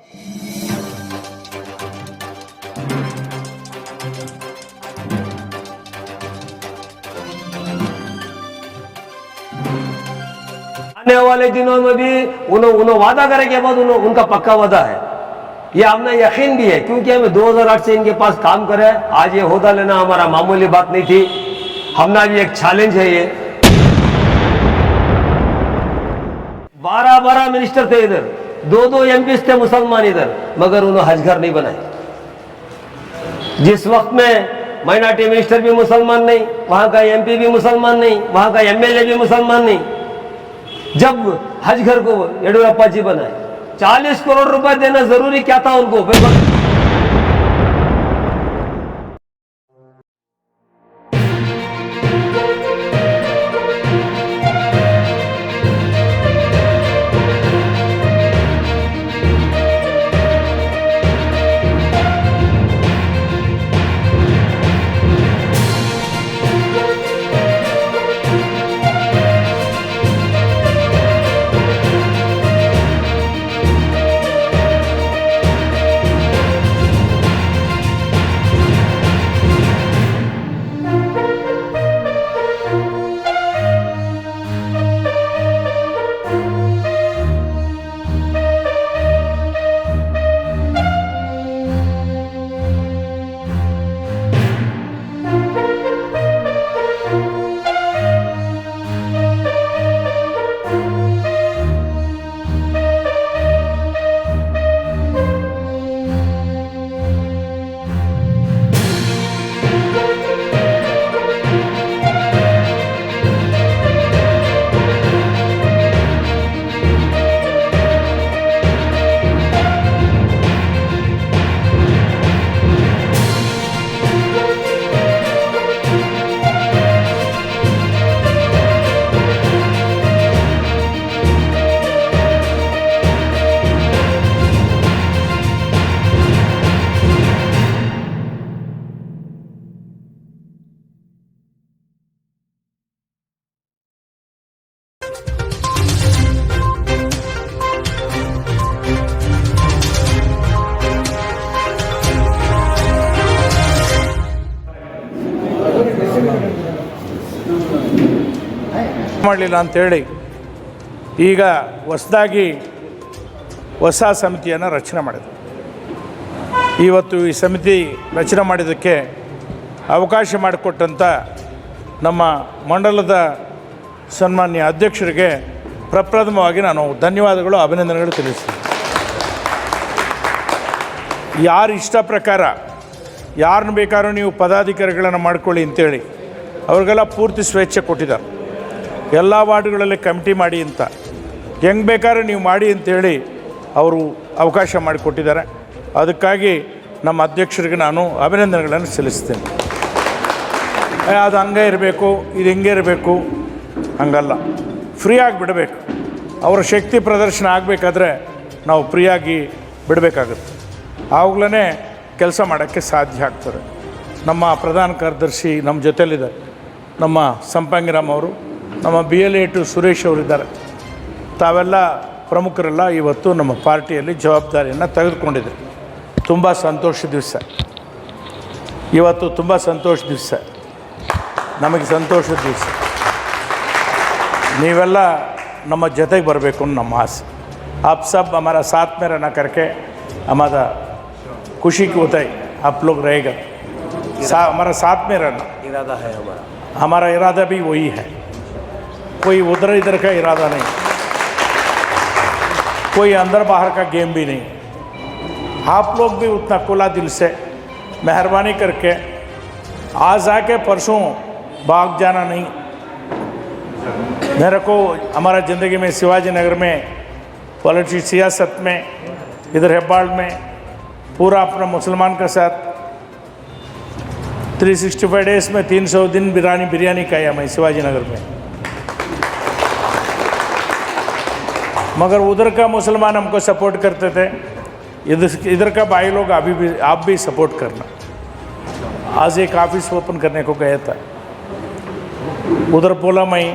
आने वाले दिनों में भी उन्होंने वादा करे के बाद उनका पक्का वादा है, ये हमने यकीन भी है, क्योंकि हमें 2008 से इनके पास काम करे। आज ये होदा लेना हमारा मामूली बात नहीं थी, हमने भी एक चैलेंज है। ये 12 मिनिस्टर थे इधर, 2 एमपी थे मुसलमान इधर, मगर उन्होंने हज घर नहीं बनाए। जिस वक्त में माइनॉरिटी मिनिस्टर भी मुसलमान नहीं, वहां का एमपी भी मुसलमान नहीं, वहां का एमएलए भी मुसलमान नहीं, जब हज घर को येडियुरप्पा जी बनाए, 40 करोड़ रुपए देना जरूरी क्या था उनको? ಮಾಡಲಿಲ್ಲ ಅಂತೇಳಿ ಈಗ ಹೊಸದಾಗಿ ಹೊಸ ಸಮಿತಿಯನ್ನು ರಚನೆ ಮಾಡಿದೆ. ಇವತ್ತು ಈ ಸಮಿತಿ ರಚನೆ ಮಾಡಿದ್ದಕ್ಕೆ ಅವಕಾಶ ಮಾಡಿಕೊಟ್ಟಂಥ ನಮ್ಮ ಮಂಡಲದ ಸನ್ಮಾನ್ಯ ಅಧ್ಯಕ್ಷರಿಗೆ ಪ್ರಪ್ರಥಮವಾಗಿ ನಾನು ಧನ್ಯವಾದಗಳು, ಅಭಿನಂದನೆಗಳು ತಿಳಿಸ್ತೀನಿ. ಯಾರ ಇಷ್ಟ ಪ್ರಕಾರ ಯಾರನ್ನ ಬೇಕಾದ್ರೂ ನೀವು ಪದಾಧಿಕಾರಿಗಳನ್ನು ಮಾಡ್ಕೊಳ್ಳಿ ಅಂತೇಳಿ ಅವ್ರಿಗೆಲ್ಲ ಪೂರ್ತಿ ಸ್ವೇಚ್ಛೆ ಕೊಟ್ಟಿದ್ದಾರೆ. ಎಲ್ಲ ವಾರ್ಡ್ಗಳಲ್ಲಿ ಕಮಿಟಿ ಮಾಡಿ ಅಂತ ಹೆಂಗೆ ಬೇಕಾದ್ರೆ ನೀವು ಮಾಡಿ ಅಂತೇಳಿ ಅವರು ಅವಕಾಶ ಮಾಡಿಕೊಟ್ಟಿದ್ದಾರೆ. ಅದಕ್ಕಾಗಿ ನಮ್ಮ ಅಧ್ಯಕ್ಷರಿಗೆ ನಾನು ಅಭಿನಂದನೆಗಳನ್ನು ಸಲ್ಲಿಸ್ತೇನೆ. ಅದು ಹಂಗೆ ಇರಬೇಕು, ಇದು ಹಿಂಗೆ ಇರಬೇಕು, ಹಂಗಲ್ಲ, ಫ್ರೀಯಾಗಿ ಬಿಡಬೇಕು. ಅವರ ಶಕ್ತಿ ಪ್ರದರ್ಶನ ಆಗಬೇಕಾದ್ರೆ ನಾವು ಫ್ರೀಯಾಗಿ ಬಿಡಬೇಕಾಗುತ್ತೆ, ಆವಾಗಲೇ ಕೆಲಸ ಮಾಡೋಕ್ಕೆ ಸಾಧ್ಯ ಆಗ್ತದೆ. ನಮ್ಮ ಪ್ರಧಾನ ಕಾರ್ಯದರ್ಶಿ ನಮ್ಮ ಜೊತೆಯಲ್ಲಿದ್ದಾರೆ, ನಮ್ಮ ಸಂಪಂಗಿರಾಮ್ ಅವರು, ನಮ್ಮ BLA2 ಸುರೇಶ್ ಅವರಿದ್ದಾರೆ. ತಾವೆಲ್ಲ ಪ್ರಮುಖರೆಲ್ಲ ಇವತ್ತು ನಮ್ಮ ಪಾರ್ಟಿಯಲ್ಲಿ ಜವಾಬ್ದಾರಿಯನ್ನು ತೆಗೆದುಕೊಂಡಿದ್ದಾರೆ. ತುಂಬ ಸಂತೋಷದ ದಿವಸ ಇವತ್ತು, ತುಂಬ ಸಂತೋಷದ ದಿವಸ, ನಮಗೆ ಸಂತೋಷದ ದಿವಸ. ನೀವೆಲ್ಲ ನಮ್ಮ ಜೊತೆಗೆ ಬರಬೇಕು ಅನ್ನೋ ನಮ್ಮ ಆಸೆ. आप सब हमारा साथ में रहना करके हमारा खुशी की होता है, आप लोग रहेगा हमारा साथ में रहना इरादा है हमारा इरादा भी वही है. कोई उधर इधर का इरादा नहीं, कोई अंदर बाहर का गेम भी नहीं. आप लोग भी उतना खुला दिल से मेहरबानी करके आज आके परसों भाग जाना नहीं. मेरे को हमारा ज़िंदगी में शिवाजी नगर में पॉलिटिक्स सियासत में, इधर हेब्बाड़ में पूरा अपना मुसलमान के साथ 365 डेज़ में 300 दिन बिरयानी खाया मैं शिवाजी नगर में. मगर उधर का मुसलमान हमको सपोर्ट करते थे, इधर का भाई लोग अभी भी आप भी सपोर्ट करना. आज एक ऑफिस ओपन करने को गया था, उधर बोला मैं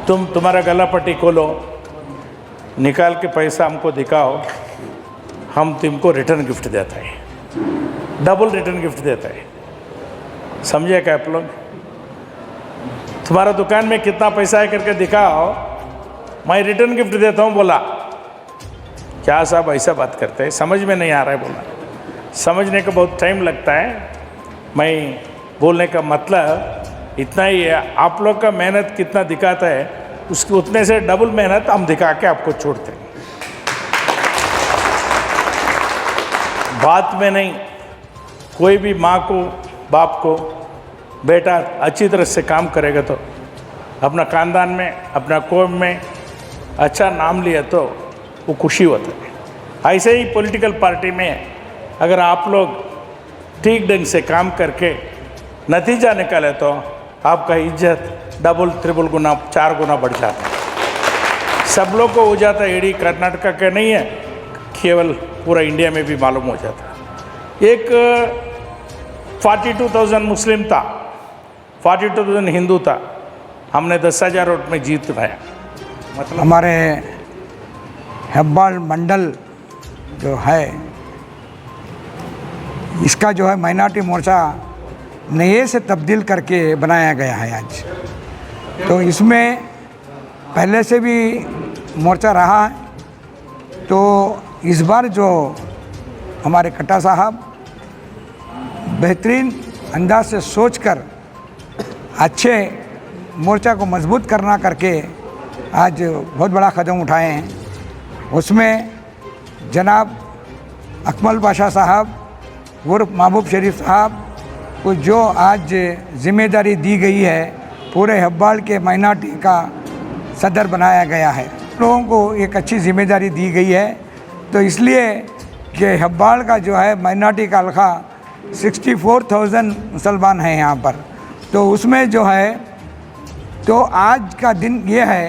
तुम्हारा गला पट्टी खोलो, निकाल के पैसा हमको दिखाओ, हम तुमको रिटर्न गिफ्ट देता है, डबल रिटर्न गिफ्ट देता है। समझे क्या आप लोग? तुम्हारा दुकान में कितना पैसा है करके दिखाओ, मैं रिटर्न गिफ्ट देता हूँ। बोला क्या साहब ऐसा बात करते हैं, समझ में नहीं आ रहा है। बोला समझने का बहुत टाइम लगता है, मैं बोलने का मतलब इतना ही है, आप लोग का मेहनत कितना दिखाता है उसके उतने से डबल मेहनत हम दिखा के आपको छोड़ते हैं। बात में नहीं, कोई भी माँ को बाप को बेटा अच्छी तरह से काम करेगा तो अपना खानदान में अपना कौम में अच्छा नाम लिया तो वो खुशी होता है। ऐसे ही पॉलिटिकल पार्टी में अगर आप लोग ठीक ढंग से काम करके नतीजा निकाले तो आपका इज्जत डबल ट्रिपल गुना 4 गुना बढ़ जाता है। सब लोग को हो जाता है, एडी कर्नाटका का नहीं है, केवल पूरा इंडिया में भी मालूम हो जाता है। एक 42,000 मुस्लिम था, 42,000 हिंदू था, हमने 10,000 वोट में जीत पाया। मतलब हमारे हेब्बाल मंडल जो है इसका जो है माइनॉरिटी मोर्चा नए से तब्दील करके बनाया गया है आज। तो इसमें पहले से भी मोर्चा रहा है, तो इस बार जो हमारे कट्टा साहब बेहतरीन अंदाज से सोचकर अच्छे मोर्चा को मजबूत करना करके आज बहुत बड़ा कदम उठाए हैं। उसमें जनाब अकमल पाशा साहब उर्फ महबूब शरीफ साहब को जो आज जिम्मेदारी दी गई है, पूरे हेब्बाल के माइनॉरिटी का सदर बनाया गया है। लोगों को एक अच्छी जिम्मेदारी दी गई है, तो इसलिए कि हेब्बाल का जो है माइनॉरिटी का हल्का 64,000 मुसलमान हैं यहाँ पर, तो उसमें जो है तो आज का दिन ये है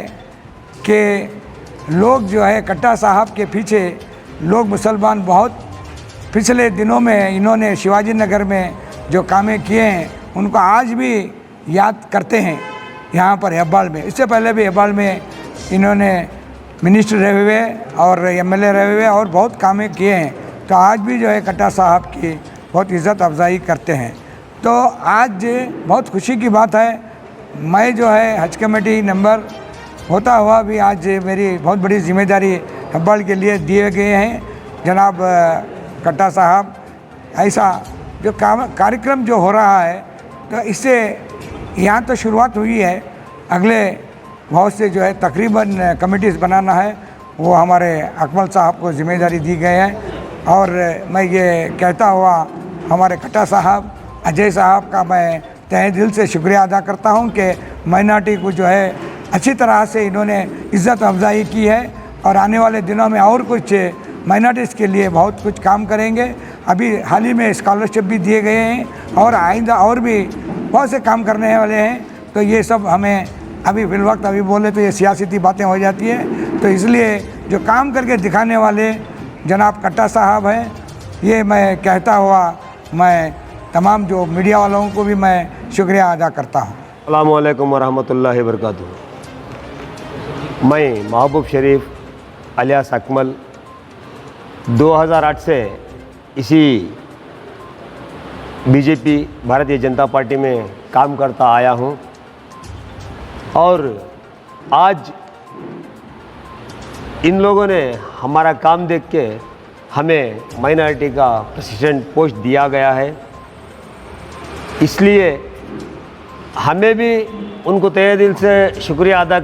कि लोग जो है कट्टा साहब के पीछे लोग मुसलमान बहुत पिछले दिनों में इन्होंने शिवाजी नगर में जो कामें किए हैं उनको आज भी याद करते हैं यहाँ पर हेब्बाल में। इससे पहले भी हेब्बाल में इन्होंने मिनिस्टर रहे हुए और एमएलए रहे हुए और बहुत कामें किए हैं, तो आज भी जो है कट्टा साहब की बहुत इज़्ज़त अफजाई करते हैं। तो आज बहुत खुशी की बात है, मैं जो है हज कमेटी नंबर होता हुआ भी आज मेरी बहुत बड़ी जिम्मेदारी हेब्बाल के लिए दिए गए हैं। जनाब कट्टा साहब, ऐसा जो कार्यक्रम जो हो रहा है तो इससे यहाँ तो शुरुआत हुई है, अगले बहुत से जो है तकरीबन कमिटीज़ बनाना है, वो हमारे अकमल साहब को जिम्मेदारी दी गई है। और मैं ये कहता हुआ हमारे कट्टा साहब अजय साहब का मैं तहे दिल से शुक्रिया अदा करता हूँ कि माइनॉरिटी को जो है अच्छी तरह से इन्होंने इज़्ज़त अफजाई की है, और आने वाले दिनों में और कुछ माइनॉरिटीज़ के लिए बहुत कुछ काम करेंगे। अभी हाल ही में स्कॉलरशिप भी दिए गए हैं और आइंदा और भी बहुत से काम करने वाले हैं। तो ये सब हमें अभी फिलवक्त अभी बोले तो ये सियासती बातें हो जाती है, तो इसलिए जो काम करके दिखाने वाले जनाब कट्टा साहब हैं, ये मैं कहता हुआ मैं तमाम जो मीडिया वालों को भी मैं शुक्रिया अदा करता हूँ। अस्सलामु अलैकुम वरहमतुल्लाहि वबरकातुहू। मैं महबूब शरीफ अलियास अकमल 2008 से इसी बीजेपी भारतीय जनता पार्टी में काम करता आया हूँ, और आज इन लोगों ने हमारा काम देख के हमें माइनॉरिटी का प्रेसिडेंट पोस्ट दिया गया है, इसलिए हमें भी उनको तहे दिल से शुक्रिया अदा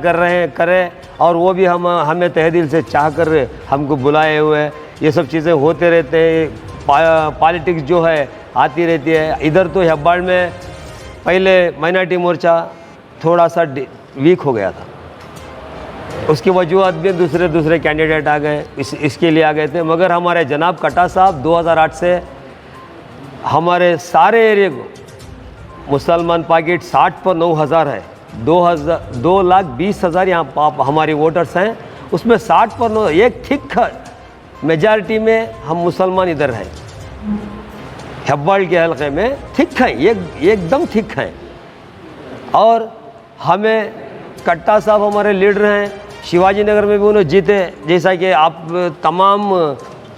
करें, और वो भी हमें तहे दिल से चाह कर हमको बुलाए हुए। ये सब चीज़ें होते रहते हैं, पॉलिटिक्स जो है आती रहती है। इधर तो हेब्बाल में पहले माइनॉरिटी मोर्चा थोड़ा सा वीक हो गया था, उसकी वजूहत भी दूसरे कैंडिडेट आ गए, इसके लिए आ गए थे। मगर हमारे जनाब कट्टा साहब 2008 से हमारे सारे एरिया को मुसलमान पॉकेट 60 पर 9,000 है, 2,20,000 यहाँ हमारी वोटर्स हैं, उसमें 60 पर 9 एक थिक मेजॉरिटी में हम मुसलमान इधर हैं। हेब्बाल के हल्के में थिक हैं, एकदम थिक हैं। और हमें कट्टा साहब हमारे लीडर हैं, शिवाजी नगर में भी उन्होंने जीते, जैसा कि आप तमाम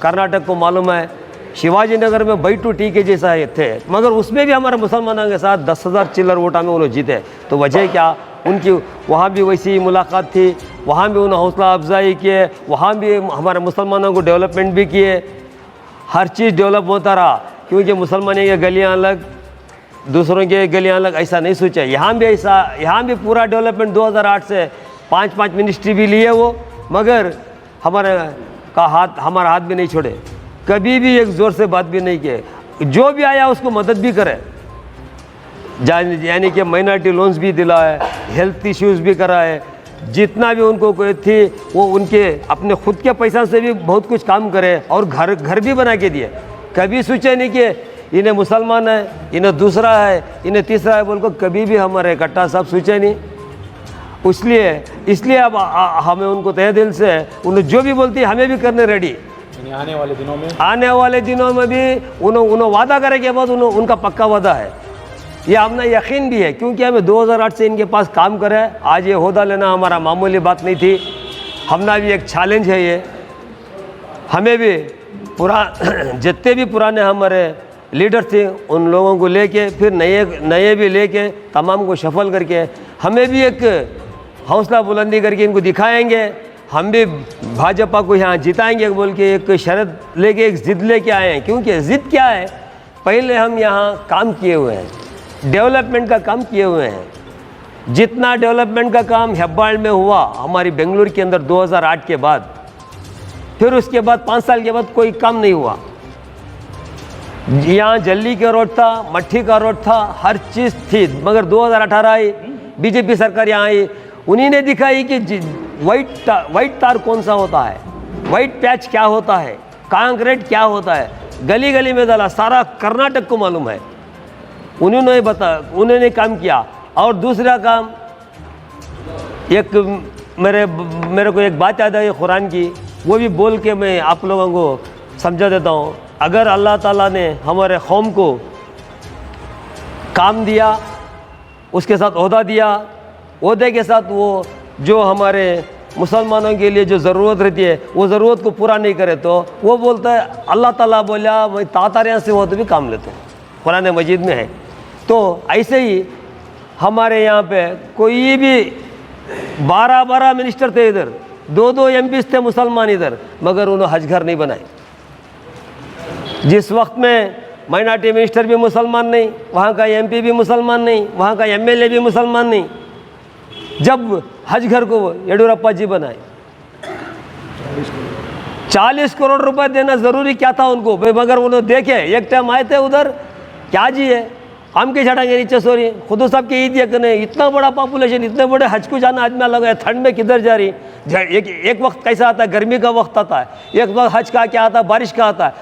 कर्नाटक को मालूम है शिवाजी नगर में बाई टू टी के जैसा ये थे, मगर उसमें भी हमारे मुसलमानों के साथ 10,000 चिल्लर वोटा में उन्होंने जीते। तो वजह क्या, उनकी वहाँ भी वैसी मुलाकात थी, वहाँ भी उन्होंने हौसला अफजाई किए, वहाँ भी हमारे मुसलमानों को डेवलपमेंट भी किए, हर चीज़ डेवलप होता रहा। क्योंकि मुसलमानों की गलियाँ अलग, दूसरों के गलियाँ अलग, ऐसा नहीं सोचा। यहाँ भी ऐसा, यहाँ भी पूरा डेवलपमेंट 2008 से 5-5 मिनिस्ट्री भी लिए वो, मगर हमारा हाथ भी नहीं छोड़े, कभी भी एक ज़ोर से बात भी नहीं किए। जो भी आया उसको मदद भी करे, यानी कि माइनॉरिटी लोन्स भी दिलाए, हेल्थ इश्यूज़ भी कराए, जितना भी उनको कोई थी वो उनके अपने खुद के पैसा से भी बहुत कुछ काम करे, और घर भी बना के दिए। कभी सोचे नहीं कि इन्हें मुसलमान है, इन्हें दूसरा है, इन्हें तीसरा है बोल को, कभी भी हमारे कट्टा साहब सोचे नहीं। इसलिए अब हमें उनको तहे दिल से उन्हें जो भी बोलती है हमें भी करने रेडी। आने वाले दिनों में भी उन्होंने वादा करे के बाद उनका पक्का वादा है, ये हमने यकीन भी है। क्योंकि हमें 2008 से इनके पास काम करे, आज ये ओहदा लेना हमारा मामूली बात नहीं थी, हमना भी एक चैलेंज है ये। हमें भी जितने भी पुराने हमारे लीडर थे उन लोगों को लेके, फिर नए भी लेके, तमाम को शफल करके हमें भी एक हौसला बुलंदी करके इनको दिखाएंगे। हम भी भाजपा को यहाँ जिताएंगे बोल के एक शरत लेके, एक ज़िद लेके आए हैं। क्योंकि ज़िद क्या है, पहले हम यहाँ काम किए हुए हैं, डेवलपमेंट का काम किए हुए हैं। जितना डेवलपमेंट का काम हेब्बाल में हुआ हमारी बेंगलुरु के अंदर 2008 के बाद, फिर उसके बाद 5 साल के बाद कोई काम नहीं हुआ। यहाँ जल्ली का रोड था, मट्ठी का रोड था, हर चीज़ थी। मगर 2018 आई, बीजेपी सरकार यहाँ आई, उन्हीं ने दिखाई कि वाइट तार कौन सा होता है, वाइट पैच क्या होता है, कंक्रीट क्या होता है, गली गली में डाला, सारा कर्नाटक को मालूम है। उन्होंने काम किया। और दूसरा काम, एक मेरे को एक बात याद आई कुरान की, वो भी बोल के मैं आप लोगों को समझा देता हूँ। अगर अल्लाह ताला ने हमारे कौम को काम दिया, उसके साथ ओहदा दिया, ओहदे के साथ वो जो हमारे मुसलमानों के लिए जो ज़रूरत रहती है वो ज़रूरत को पूरा नहीं करे, तो वो बोलता है, अल्लाह ताला बोला मैं तातारियाँ से हो तो भी काम लेता हूँ, कुरान मजीद में है। तो ऐसे ही हमारे यहाँ पे कोई भी 12 मिनिस्टर थे इधर, 2 एमपीज़ थे मुसलमान इधर, मगर उन्होंने हज घर नहीं बनाए। जिस वक्त में माइनॉरिटी मिनिस्टर भी मुसलमान नहीं, वहाँ का एमपी भी मुसलमान नहीं, वहाँ का एमएलए भी मुसलमान नहीं, जब हज घर को येडियुरप्पा जी बनाए, 40 करोड़ रुपए देना ज़रूरी क्या था उनको, मगर उन्होंने देखे, एक टाइम आए थे उधर, क्या जी है, हम के चढ़ाएंगे नीचे सोरी, खुद साहब की ईद करने, इतना बड़ा पॉपुलेशन, इतने बड़े हज को जाना आदमी लगा है, ठंड में किधर जा रही। एक वक्त कैसा आता है, गर्मी का वक्त आता है, एक वक्त हज का क्या आता है, बारिश का आता है।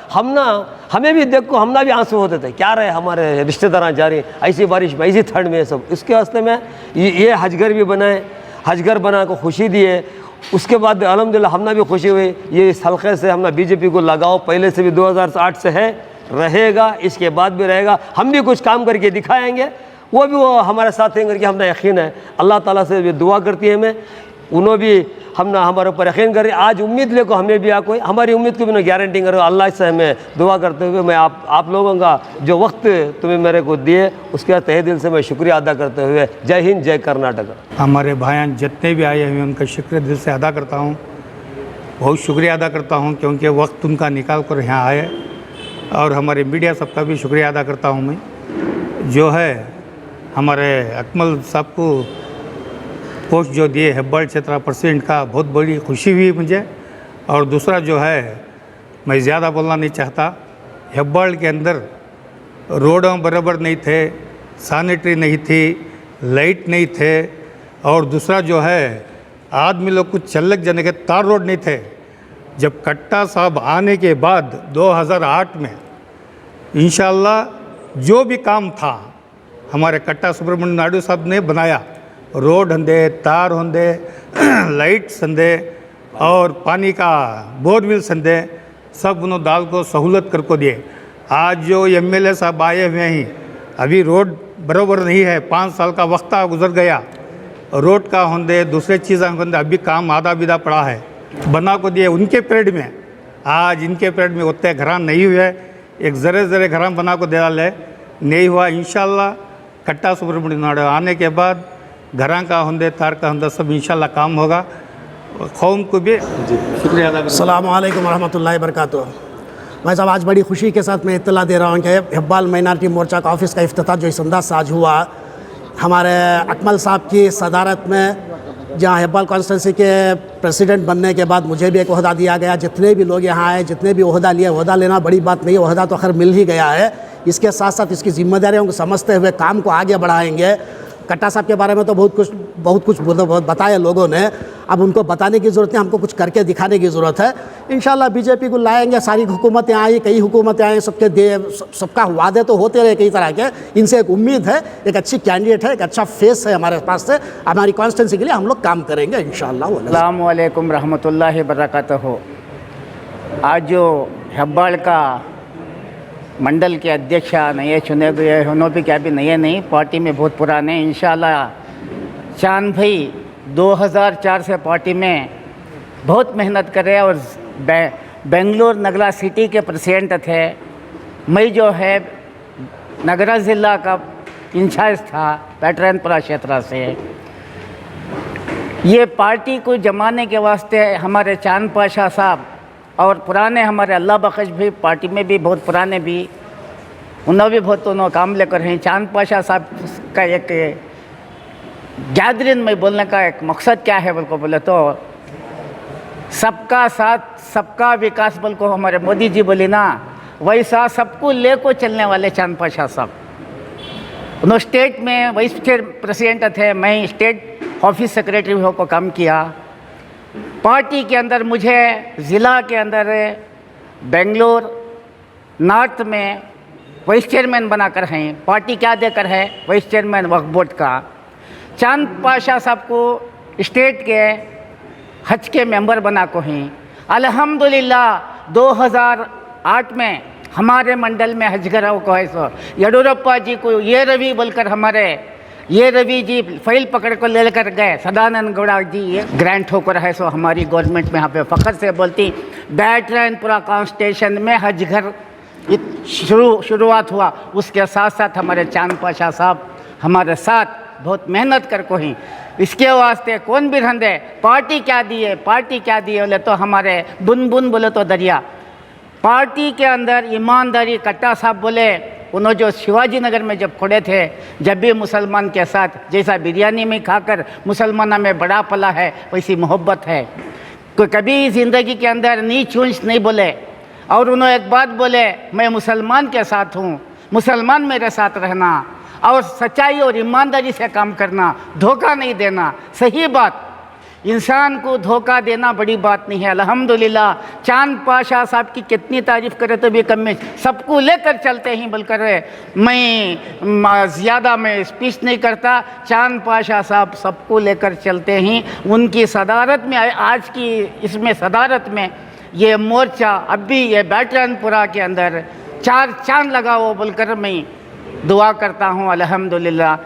हमें भी देखो, हमना भी आंसू होते थे, क्या रहे हमारे रिश्तेदार जा रही ऐसी बारिश में, ऐसी ठंड में, सब इसके वास्ते में ये हजगर भी बनाए, हजगर बना को खुशी दिए। उसके बाद अल्हम्दुलिल्लाह हमना भी खुशी हुई, ये इस हल्के से हमने बीजेपी को लगाओ, पहले से भी 2008 से है, रहेगा, इसके बाद भी रहेगा। हम भी कुछ काम करके दिखाएंगे, वो भी वो हमारे साथ हैं करके हमने यकीन है। अल्लाह ताला से भी दुआ करती है हमें, उन्होंने भी हमने हमारे ऊपर यकीन करें। आज उम्मीद लेको हमें भी कोई हमारी उम्मीद को भी ना गारंटी करो। अल्लाह से हमें दुआ करते हुए मैं आप लोगों का जो वक्त तुम्हें मेरे को दिए उसके तहे दिल से मैं शुक्रिया अदा करते हुए जय हिंद, जय कर्नाटक। हमारे भाइयान जितने भी आए हुए उनका शुक्रिया दिल से अदा करता हूँ, बहुत शुक्रिया अदा करता हूँ, क्योंकि वक्त उनका निकाल कर यहाँ आए। और हमारे मीडिया सबका भी शुक्रिया अदा करता हूँ मैं, जो है हमारे अकमल साहब को पोस्ट जो दिए हेब्बाल क्षेत्र प्रेसिडेंट का, बहुत बड़ी खुशी हुई मुझे। और दूसरा जो है, मैं ज़्यादा बोलना नहीं चाहता, हेब्बाल के अंदर रोडें बराबर नहीं थे, सैनिटरी नहीं थी, लाइट नहीं थे, और दूसरा जो है आदमी लोग कुछ चलक जाने के तार रोड नहीं थे। जब कट्टा साहब आने के बाद 2008 में इंशाल्लाह जो भी काम था हमारे कट्टा सुब्रमण्यम नायडू साहब ने बनाया, रोड हंदे, तार होंदे, लाइट्स हंदे और पानी का बोरवेल हंदे, सब उन्होंने दाल को सहूलत करको दिए। आज जो एमएलए साहब आए हुए हैं, अभी रोड बराबर नहीं है, 5 साल का वक्त गुजर गया, रोड का होंदे, दूसरे चीज़ें होंदे, अभी काम आधा बिधा पड़ा है, बना को दिए। उनके पीरियड में आज इनके पीरियड में उतने घर नहीं हुए, एक ज़रे घर बना को दे डाले नहीं हुआ। इंशाल्लाह कट्टा सुब्रमण्यम नायडू आने के बाद घर का होंदे तार का होंदा सब इंशाल्लाह काम होगा। कौम को भी शुक्रिया अदा करता हूं। अस्सलाम वालेकुम रहमतुल्लाहि वबरकातुहू। भाई साहब, आज बड़ी खुशी के साथ मैं इत्तला दे रहा हूँ कि हिब्बाल माइनॉरिटी मोर्चा का ऑफिस का इफ्तिताह जो इस अंदाज से आज हुआ, हमारे अकमल साहब की सदारत में, जहाँ हिब्बाल कॉन्स्टिट्यूंसी के प्रेसिडेंट बनने के बाद मुझे भी एक ओहदा दिया गया। जितने भी लोग यहाँ आए, जितने भी ओहदा लिए, ओहदा लेना बड़ी बात नहीं है, ओहदा तो खैर मिल ही गया है। इसके साथ साथ इसकी जिम्मेदारियों को समझते हुए काम को आगे बढ़ाएंगे। कट्टा साहब के बारे में तो बहुत कुछ बताया लोगों ने, अब उनको बताने की ज़रूरत है, हमको कुछ करके दिखाने की ज़रूरत है। इंशाल्लाह बीजेपी को लाएंगे। सारी हुकूमतें आई, कई हुकूमतें आई, सबका वादे तो होते रहे कई तरह के। इनसे एक उम्मीद है, एक अच्छी कैंडिडेट है, एक अच्छा फेस है हमारे पास से। हमारी कॉन्स्टिट्यूंसी के लिए हम लोग काम करेंगे इंशाल्लाह। अस्सलामु अलैकुम रहमतुल्लाहि बरकातहू। आज जो हिब्बाल का मंडल के अध्यक्ष नए चुने हुए, उन्होंने भी क्या भी नए नहीं, पार्टी में बहुत पुराने। इंशाल्लाह चांद भाई 2004 से पार्टी में बहुत मेहनत कर रहे हैं और बेंगलोर नगरा सिटी के प्रेसिडेंट थे। मैं जो है नगरा ज़िला का इंचार्ज था पैटर्नपुरा क्षेत्र से। ये पार्टी को जमाने के वास्ते हमारे चांद पाशा साहब और पुराने हमारे अल्लाह बख्श भी पार्टी में भी बहुत पुराने भी, उन्होंने भी बहुत उन्होंने काम लेकर हैं। चांद पाशा साहब का एक गैदरिंग में बोलने का एक मकसद क्या है बोल को बोले तो सबका साथ सबका विकास बोल को हमारे मोदी जी बोले ना, वैसा सबको ले को चलने वाले चांद पाशा साहब। उन्होंने स्टेट में वाइस प्रेसिडेंट थे, मैं स्टेट ऑफिस सेक्रेटरी होकर काम किया। पार्टी के अंदर मुझे ज़िला के अंदर बेंगलोर नॉर्थ में वाइस चेयरमैन बनाकर हैं। पार्टी क्या देकर है, वाइस चेयरमैन वक्फ बोर्ड का। चांद पाशा साहब को स्टेट के हज के मेंबर बना को हैं। अल्हम्दुलिल्लाह 2008 में हमारे मंडल में हजगराव को है सो येडियुरप्पा जी को ये रवि बोलकर हमारे ये रवि जी फाइल पकड़ को लेकर गए। सदानंद गौड़ा जी ये ग्रांट होकर है सो हमारी गवर्नमेंट में यहाँ पे फ़ख्र से बोलती बैटरायनपुरा कॉन्स्टिट्यूशन में हज घर शुरुआत हुआ। उसके साथ साथ हमारे चांद पाशा साहब हमारे साथ बहुत मेहनत कर को ही। इसके वास्ते कौन भी रंदे पार्टी क्या दी है, पार्टी क्या दी है बोले तो हमारे बुन बुन बोले तो दरिया। पार्टी के अंदर ईमानदारी कट्टा साहब बोले, उन्होंने जो शिवाजी नगर में जब खड़े थे, जब भी मुसलमान के साथ जैसा बिरयानी में खाकर मुसलमानों में बड़ा पला है वैसी मोहब्बत है। कोई कभी ज़िंदगी के अंदर नीच ऊंच नहीं बोले। और उन्होंने एक बात बोले, मैं मुसलमान के साथ हूँ, मुसलमान मेरे साथ रहना और सच्चाई और ईमानदारी से काम करना, धोखा नहीं देना। सही बात, इंसान को धोखा देना बड़ी बात नहीं है। अल्हम्दुलिल्लाह चांद पाशा साहब की कितनी तारीफ़ करे तो भी कम में, सबको लेकर चलते ही बोलकर मैं ज़्यादा मैं स्पीच नहीं करता। चांद पाशा साहब सबको लेकर चलते ही। उनकी सदारत में आज की इसमें सदारत में ये मोर्चा अब भी ये बैटरायनपुरा के अंदर चार चांद लगा वो बोलकर मैं दुआ करता हूँ। अल्हम्दुलिल्लाह